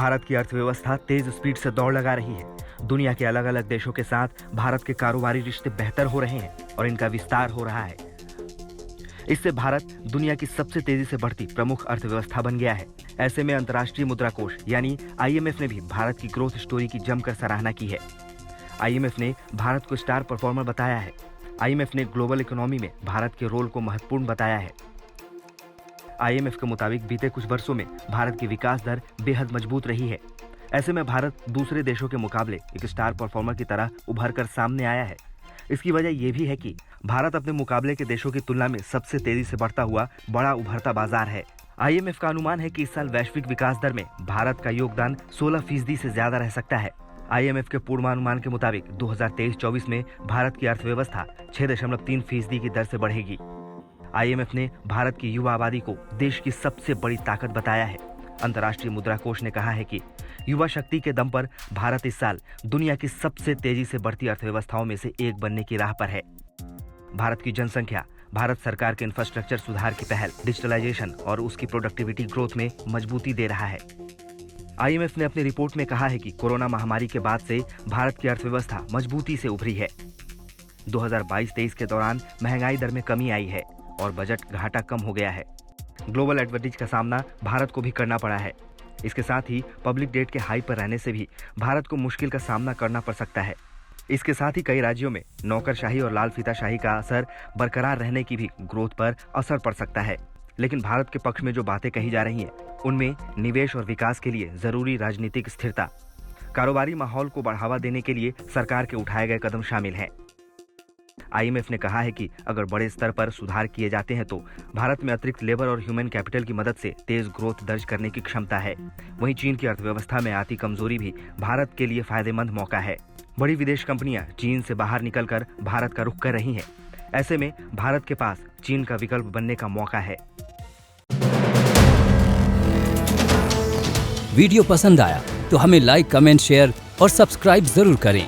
भारत की अर्थव्यवस्था तेज स्पीड से दौड़ लगा रही है। दुनिया के अलग अलग देशों के साथ भारत के कारोबारी रिश्ते बेहतर हो रहे हैं और इनका विस्तार हो रहा है। इससे भारत दुनिया की सबसे तेजी से बढ़ती प्रमुख अर्थव्यवस्था बन गया है। ऐसे में अंतर्राष्ट्रीय मुद्रा कोष यानी IMF ने भी भारत की ग्रोथ स्टोरी की जमकर सराहना की है। IMF ने भारत को स्टार परफॉर्मर बताया है। IMF ने ग्लोबल इकोनॉमी में भारत के रोल को महत्वपूर्ण बताया है। IMF के मुताबिक बीते कुछ वर्षों में भारत की विकास दर बेहद मजबूत रही है। ऐसे में भारत दूसरे देशों के मुकाबले एक स्टार परफॉर्मर की तरह उभर कर सामने आया है। इसकी वजह यह भी है कि भारत अपने मुकाबले के देशों की तुलना में सबसे तेजी से बढ़ता हुआ बड़ा उभरता बाजार है। IMF का अनुमान है कि इस साल वैश्विक विकास दर में भारत का योगदान 16% से ज्यादा रह सकता है। IMF के पूर्वानुमान के मुताबिक 2023-24 में भारत की अर्थव्यवस्था 6.3% की दर से बढ़ेगी। IMF ने भारत की युवा आबादी को देश की सबसे बड़ी ताकत बताया है। अंतर्राष्ट्रीय मुद्रा कोष ने कहा है कि युवा शक्ति के दम पर भारत इस साल दुनिया की सबसे तेजी से बढ़ती अर्थव्यवस्थाओं में से एक बनने की राह पर है। भारत की जनसंख्या भारत सरकार के इंफ्रास्ट्रक्चर सुधार की पहल, डिजिटलाइजेशन और उसकी प्रोडक्टिविटी ग्रोथ में मजबूती दे रहा है। IMF ने अपनी रिपोर्ट में कहा है कि कोरोना महामारी के बाद से भारत की अर्थव्यवस्था मजबूती से उभरी है। 2022-23 के दौरान महंगाई दर में कमी आई है और बजट घाटा कम हो गया है। ग्लोबल एडवांटेज का सामना भारत को भी करना पड़ा है। इसके साथ ही पब्लिक डेट के हाई पर रहने से भी भारत को मुश्किल का सामना करना पड़ सकता है। इसके साथ ही कई राज्यों में नौकरशाही और लाल फीताशाही का असर बरकरार रहने की भी ग्रोथ पर असर पड़ सकता है। लेकिन भारत के पक्ष में जो बातें कही जा रही हैं, उनमें निवेश और विकास के लिए जरूरी राजनीतिक स्थिरता, कारोबारी माहौल को बढ़ावा देने के लिए सरकार के उठाए गए कदम शामिल हैं। IMF ने कहा है कि अगर बड़े स्तर पर सुधार किए जाते हैं तो भारत में अतिरिक्त लेबर और ह्यूमन कैपिटल की मदद से तेज ग्रोथ दर्ज करने की क्षमता है। वहीं चीन की अर्थव्यवस्था में आती कमजोरी भी भारत के लिए फायदेमंद मौका है। बड़ी विदेश कंपनियां चीन से बाहर निकलकर भारत का रुख कर रही हैं। ऐसे में भारत के पास चीन का विकल्प बनने का मौका है। वीडियो पसंद आया तो हमें लाइक, कमेंट, शेयर और सब्सक्राइब जरूर करें।